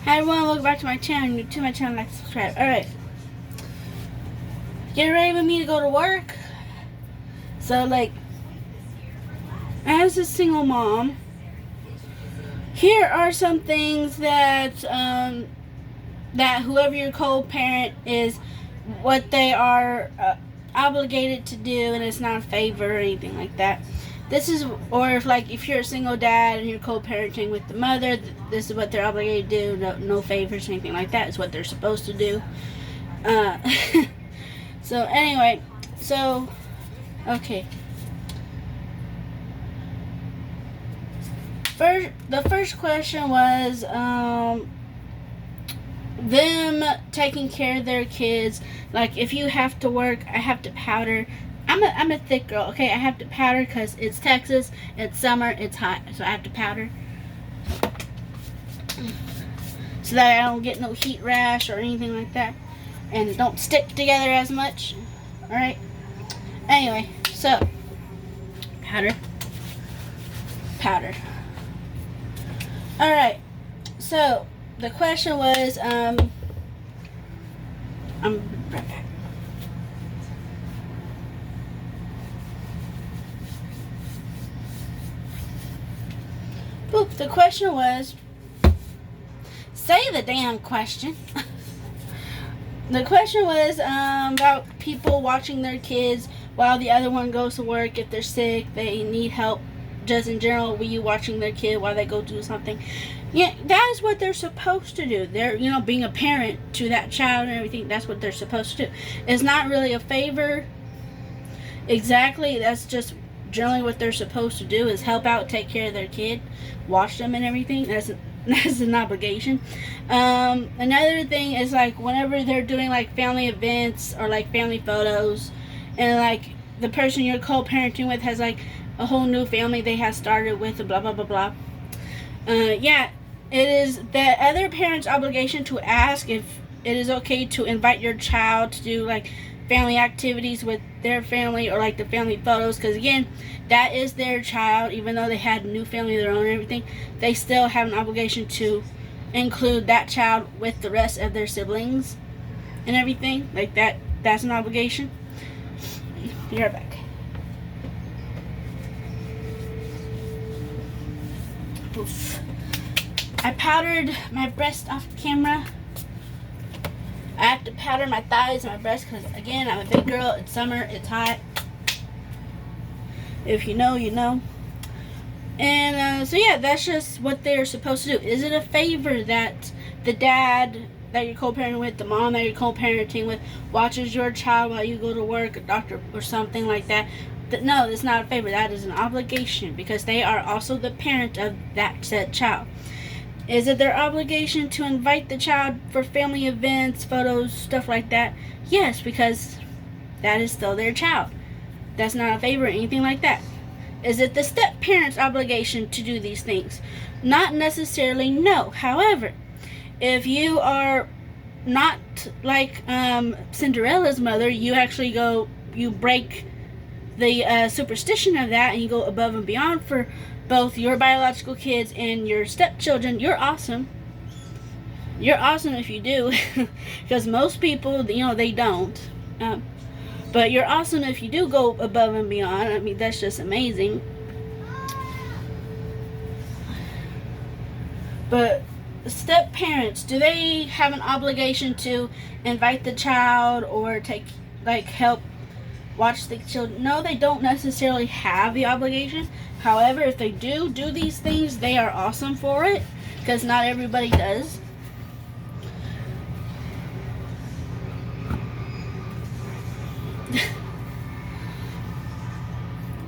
Hi everyone, welcome back to my channel. If you're new to my channel, like, subscribe. Alright. Get ready with me to go to work. So, as a single mom, here are some things that that whoever your co-parent is, what they are obligated to do, and it's not a favor or anything like that. This is, or if you're a single dad and you're co-parenting with the mother, this is what they're obligated to do. No favors or anything like that. It's what they're supposed to do. So anyway, okay. The first question was them taking care of their kids. Like, if you have to work, I have to powder. I'm a thick girl, okay? I have to powder because it's Texas, it's summer, it's hot, so I have to powder. So that I don't get no heat rash or anything like that. And don't stick together as much. Alright? Anyway, so, powder. Alright, so, the question was, I'm right back. Oop, the question was, say the damn question. The question was about people watching their kids while the other one goes to work. If they're sick, they need help, just in general, were you watching their kid while they go do something? Yeah, that is what they're supposed to do. They're, being a parent to that child and everything, that's what they're supposed to do. It's not really a favor. Exactly, that's just generally what they're supposed to do, is help out, take care of their kid, watch them and everything. That's an obligation. Another thing is, whenever they're doing family events or family photos, and the person you're co-parenting with has a whole new family they have started with, and blah blah blah blah. Yeah, it is the other parent's obligation to ask if it is okay to invite your child to do family activities with their family, or the family photos, because again, that is their child. Even though they had a new family of their own and everything, they still have an obligation to include that child with the rest of their siblings and everything that's an obligation. You're back. Oof. I powdered my breast off camera. I have to powder my thighs and my breasts because, again, I'm a big girl. It's summer. It's hot. If you know, you know. And so, yeah, that's just what they're supposed to do. Is it a favor that the dad that you're co-parenting with, the mom that you're co-parenting with, watches your child while you go to work, a doctor or something like that? No, it's not a favor. That is an obligation, because they are also the parent of that said child. Is it their obligation to invite the child for family events, photos, stuff like that? Yes, because that is still their child. That's not a favor or anything like that. Is it the step-parent's obligation to do these things? Not necessarily, no. However, if you are not like Cinderella's mother, you actually you break the superstition of that, and you go above and beyond for both your biological kids and your stepchildren. You're awesome. You're awesome if you do, because most people, they don't. But you're awesome if you do go above and beyond. I mean, that's just amazing. But step parents, do they have an obligation to invite the child or take help watch the children? No, they don't necessarily have the obligation. However, if they do these things, they are awesome for it, because not everybody does.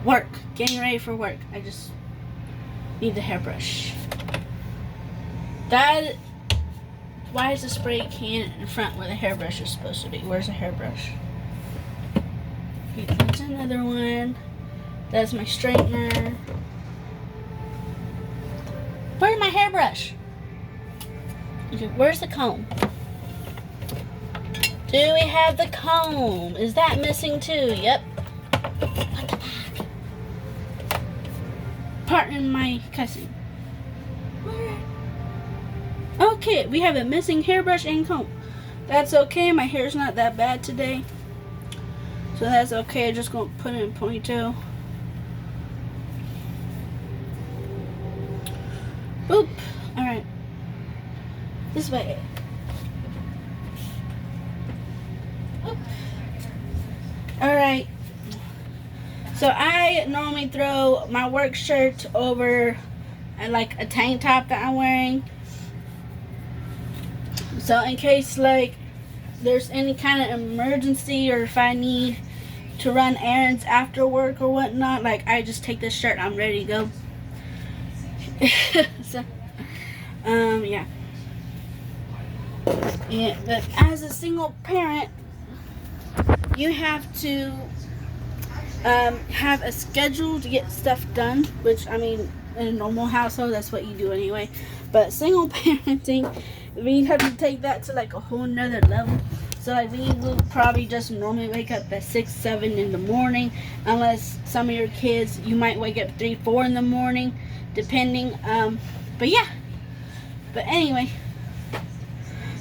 Work. Getting ready for work. I just need the hairbrush. Why is the spray can in front where the hairbrush is supposed to be? Where's the hairbrush? There's another one. That's my straightener. Where's my hairbrush? Okay, where's the comb? Do we have the comb? Is that missing too? Yep. What the fuck? Pardon my cussing. Where? okay. We have a missing hairbrush and comb. That's okay. My hair's not that bad today, so that's okay. I'm just gonna put it in ponytail. Boop. All right. This way. Oop. All right. So I normally throw my work shirt over like a tank top that I'm wearing. So in case like there's any kind of emergency, or if I need to run errands after work or whatnot, like I just take this shirt, I'm ready to go. So, yeah. Yeah, but as a single parent, you have to have a schedule to get stuff done, which, I mean, in a normal household, that's what you do anyway. But single parenting, we have to take that to like a whole nother level. So like we will probably just normally wake up at 6, 7 in the morning, unless some of your kids, you might wake up 3, 4 in the morning, depending. But yeah. But anyway,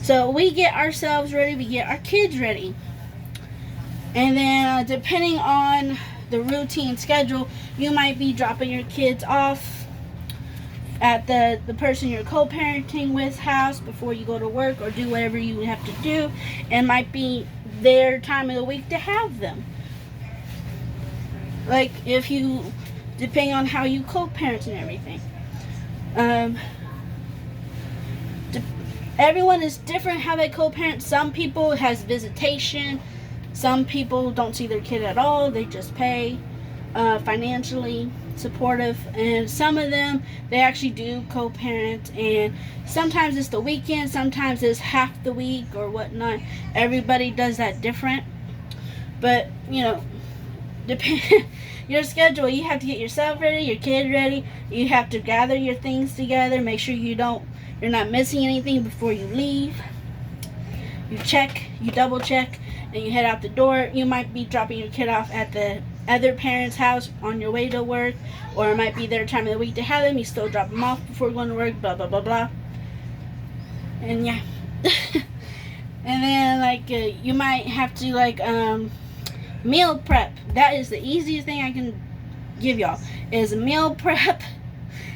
so we get ourselves ready, we get our kids ready. And then depending on the routine schedule, you might be dropping your kids off at the person you're co-parenting with house before you go to work or do whatever you have to do, and might be their time of the week to have them. Like if you, depending on how you co-parent and everything. Everyone is different how they co-parent. Some people has visitation. Some people don't see their kid at all. They just pay, financially supportive. And some of them, they actually do co-parent. And sometimes it's the weekend. Sometimes it's half the week or whatnot. Everybody does that different. But, you know, your schedule, you have to get yourself ready, your kid ready. You have to gather your things together. Make sure you're not missing anything before you leave. You check, you double check, and you head out the door. You might be dropping your kid off at the other parent's house on your way to work, or it might be their time of the week to have them. You still drop them off before going to work, blah, blah, blah, blah. And yeah. And then, like, you might have to, like, meal prep. That is the easiest thing I can give y'all, is meal prep.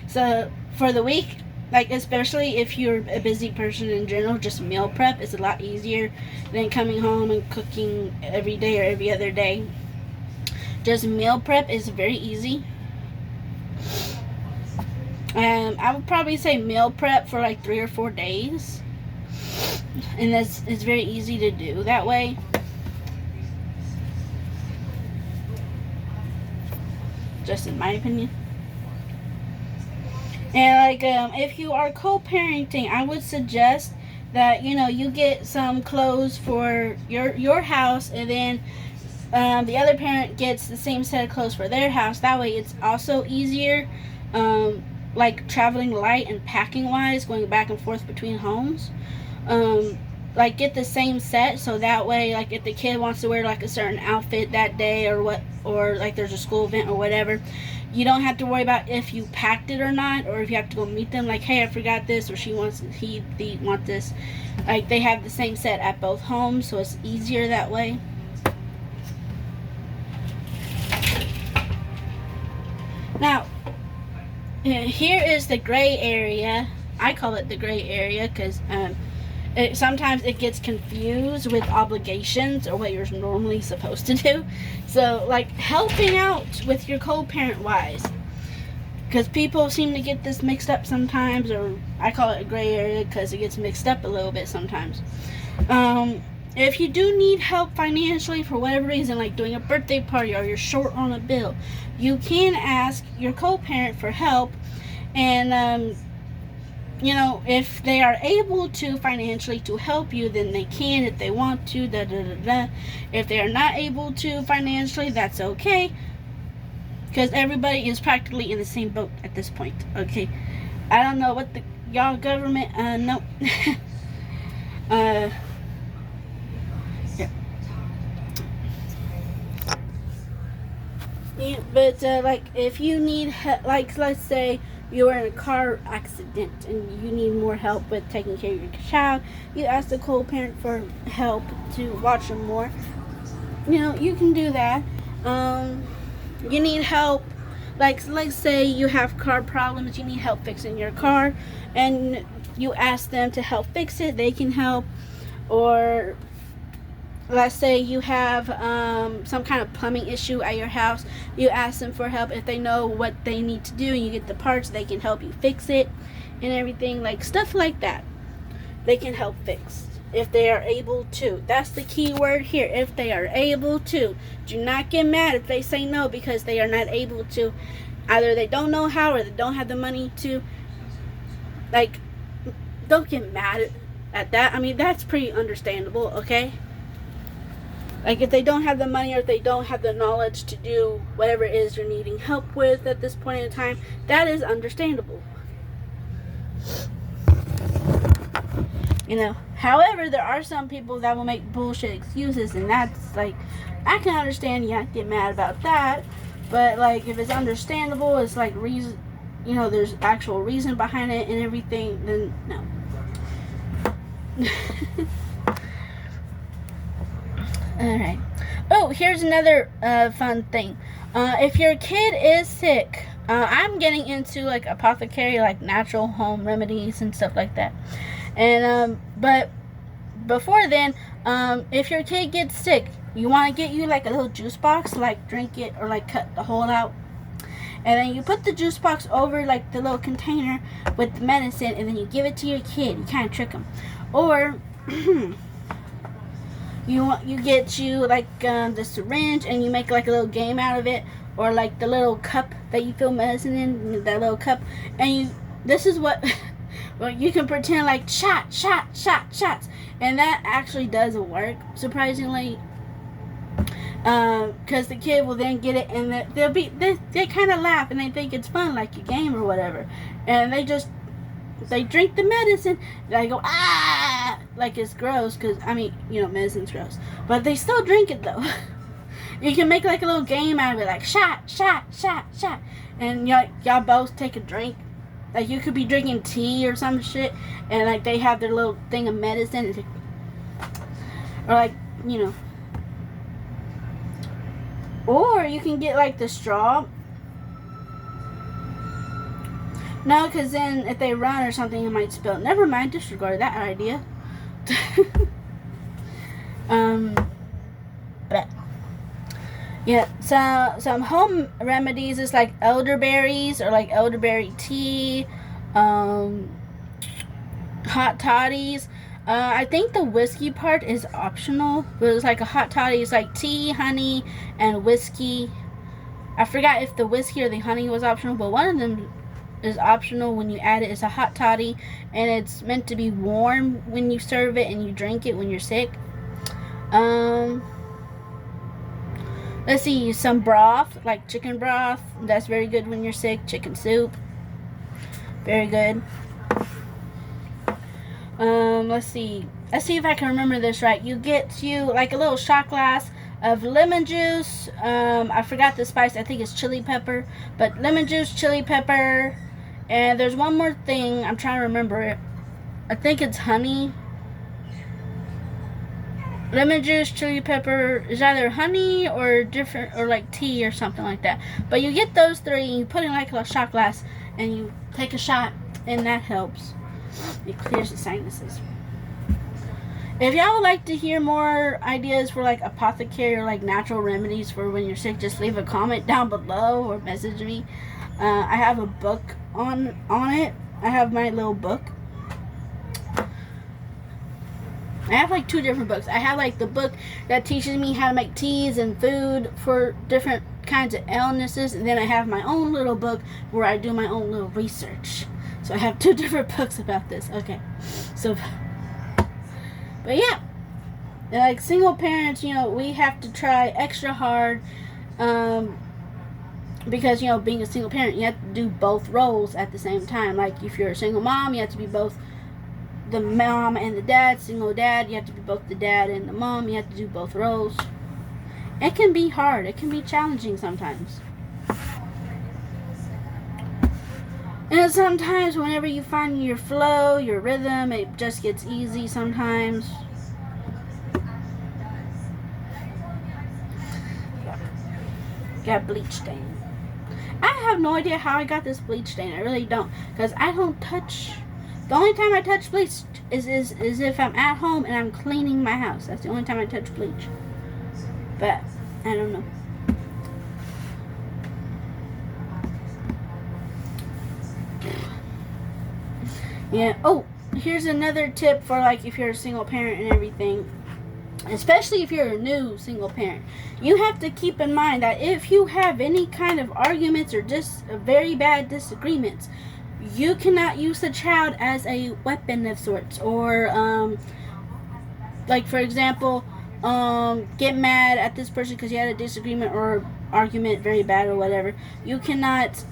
So, for the week, like, especially if you're a busy person in general, just meal prep is a lot easier than coming home and cooking every day or every other day. Just meal prep is very easy. I would probably say meal prep for like 3 or 4 days. And it's very easy to do that way. Just in my opinion. And like if you are co-parenting, I would suggest that, you know, you get some clothes for your house, and then the other parent gets the same set of clothes for their house. That way it's also easier, like traveling light and packing wise, going back and forth between homes. Like get the same set, so that way, like if the kid wants to wear like a certain outfit that day or like there's a school event or whatever, you don't have to worry about if you packed it or not, or if you have to go meet them like, hey, I forgot this, or he want this. Like they have the same set at both homes, so it's easier that way. Now, here is the gray area. I call it the gray area because sometimes it gets confused with obligations or what you're normally supposed to do. So, like, helping out with your co-parent wise. Because people seem to get this mixed up sometimes, or I call it a gray area because it gets mixed up a little bit sometimes. If you do need help financially for whatever reason, like doing a birthday party or you're short on a bill, you can ask your co-parent for help. And, you know, if they are able to financially to help you, then they can if they want to, If they are not able to financially, that's okay. Because everybody is practically in the same boat at this point, okay? I don't know what y'all government, no. Yeah. Yeah, but, like, if you need, like, let's say you are in a car accident and you need more help with taking care of your child, you ask the co-parent for help to watch them more. You can do that. You need help, like let's say you have car problems, you need help fixing your car, and you ask them to help fix it. They can help. Or let's say you have some kind of plumbing issue at your house, you ask them for help. If they know what they need to do and you get the parts, they can help you fix it and everything, like stuff like that. They can help fix if they are able to. That's the key word here, if they are able to. Do not get mad if they say no because they are not able to. Either they don't know how or they don't have the money to. Like, don't get mad at that. I mean, that's pretty understandable, okay? Like, if they don't have the money or if they don't have the knowledge to do whatever it is you're needing help with at this point in time, that is understandable. However, there are some people that will make bullshit excuses, and that's like, I can understand you have to get mad about that, but like, if it's understandable, it's like reason, there's actual reason behind it and everything, then no. Alright. Oh, here's another fun thing. If your kid is sick, I'm getting into like apothecary, like natural home remedies and stuff like that. And but before then, if your kid gets sick, you want to get you like a little juice box, like drink it or like cut the hole out, and then you put the juice box over like the little container with the medicine, and then you give it to your kid. You kind of trick them. Or you get you like the syringe, and you make like a little game out of it, or like the little cup that you fill medicine in, that little cup, and this is what well, you can pretend like shots, and that actually does work, surprisingly, because the kid will then get it, and they kind of laugh and they think it's fun, like a game or whatever, and they drink the medicine, they go ah, like it's gross, because medicine's gross, but they still drink it though. You can make like a little game out of it, like shot, and y'all both take a drink. Like, you could be drinking tea or some shit, and like they have their little thing of medicine, or like, or you can get like the straw. No, because then if they run or something, it might spill. Never mind, disregard that idea. But yeah, so some home remedies is like elderberries, or like elderberry tea, hot toddies. I think the whiskey part is optional, but it's like a hot toddy is like tea, honey, and whiskey. I forgot if the whiskey or the honey was optional, but one of them is optional when you add it. It's a hot toddy, and it's meant to be warm when you serve it and you drink it when you're sick. Let's see, some broth, like chicken broth. That's very good when you're sick. Chicken soup. Very good. Let's see if I can remember this right. You get like a little shot glass of lemon juice. I forgot the spice. I think it's chili pepper. But lemon juice, chili pepper. And there's one more thing. I'm trying to remember it. I think it's honey. Lemon juice, chili pepper is either honey or different, or like tea or something like that. But you get those three and you put in like a shot glass and you take a shot, and that helps. It clears the sinuses. If y'all would like to hear more ideas for like apothecary or like natural remedies for when you're sick, just leave a comment down below or message me. I have a book on it. I have my little book. I have like 2 different books. I have like the book that teaches me how to make teas and food for different kinds of illnesses, and then I have my own little book where I do my own little research. So I have 2 different books about this. Okay, so, but yeah, like single parents, we have to try extra hard, because being a single parent, you have to do both roles at the same time. Like if you're a single mom, you have to be both the mom and the dad. Single dad, you have to be both the dad and the mom. You have to do both roles. It can be hard. It can be challenging sometimes. And Because sometimes whenever you find your flow, your rhythm, it just gets easy sometimes. Got bleach stain. I have no idea how I got this bleach stain. I really don't. Because I don't touch... The only time I touch bleach is if I'm at home and I'm cleaning my house. That's the only time I touch bleach. But, I don't know. Yeah. Oh, here's another tip for like if you're a single parent and everything. Especially if you're a new single parent. You have to keep in mind that if you have any kind of arguments or just very bad disagreements, you cannot use the child as a weapon of sorts. Or, like for example, get mad at this person because you had a disagreement or argument very bad or whatever. You cannot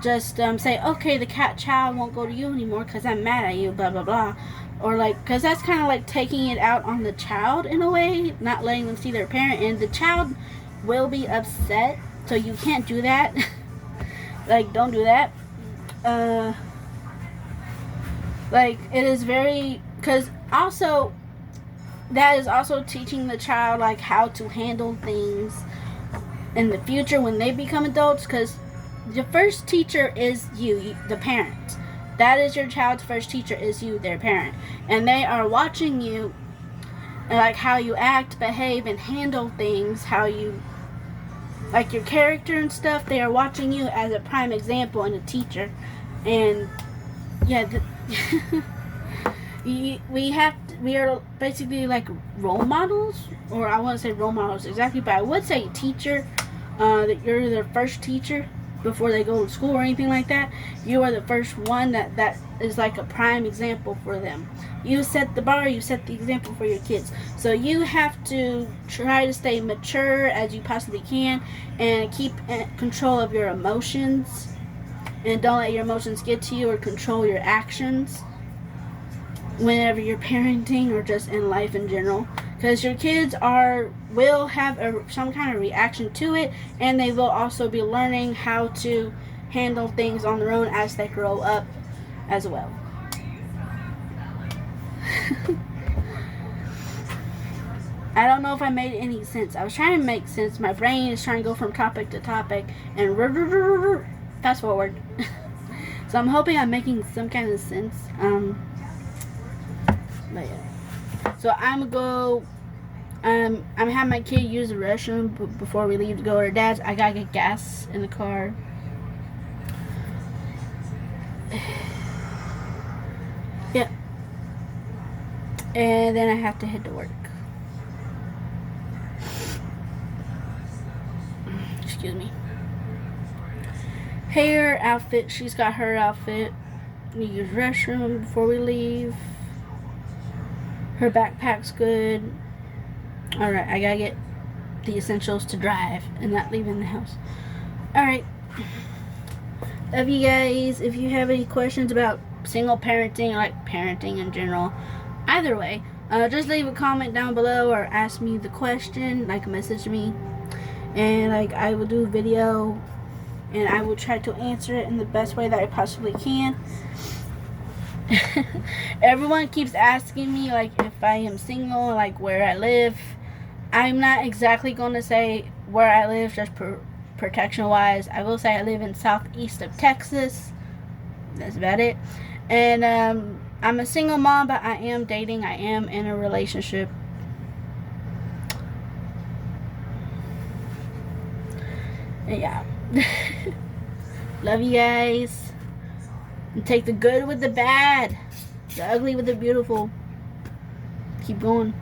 just say, okay, the child won't go to you anymore because I'm mad at you, blah, blah, blah. Or like, because that's kind of like taking it out on the child in a way, not letting them see their parent, and the child will be upset, so you can't do that. Like, don't do that. Like, it is very, because also, that is also teaching the child, like, how to handle things in the future when they become adults, because the first teacher is you, the parent. That is your child's first teacher, is you, their parent. And they are watching you, like how you act, behave, and handle things, how you, like your character and stuff. They are watching you as a prime example and a teacher. And, yeah, we are basically like role models, or I wouldn't say role models exactly, but I would say teacher, that you're their first teacher. Before they go to school or anything like that, you are the first one that is like a prime example for them. You set the bar, you set the example for your kids. So you have to try to stay mature as you possibly can and keep control of your emotions, and don't let your emotions get to you or control your actions whenever you're parenting or just in life in general. Because your kids will have some kind of reaction to it, and they will also be learning how to handle things on their own as they grow up as well. I don't know if I made any sense. I was trying to make sense. My brain is trying to go from topic to topic and fast forward. So I'm hoping I'm making some kind of sense. But yeah. So I'm gonna have my kid use the restroom before we leave to go to her dad's. I gotta get gas in the car. Yeah. And then I have to head to work. Excuse me. Hair, outfit. She's got her outfit. Need to use restroom before we leave. Her backpack's good. Alright, I gotta get the essentials to drive and not leaving the house. Alright. Love you guys. If you have any questions about single parenting or like parenting in general, either way, just leave a comment down below or ask me the question, like message me. And like I will do a video and I will try to answer it in the best way that I possibly can. Everyone keeps asking me like if I am single, like where I live. I'm not exactly going to say where I live, just protection wise. I will say I live in southeast of Texas. That's about it. And I'm a single mom, but I am dating. I am in a relationship. And yeah. Love you guys. And take the good with the bad, the ugly with the beautiful. Keep going.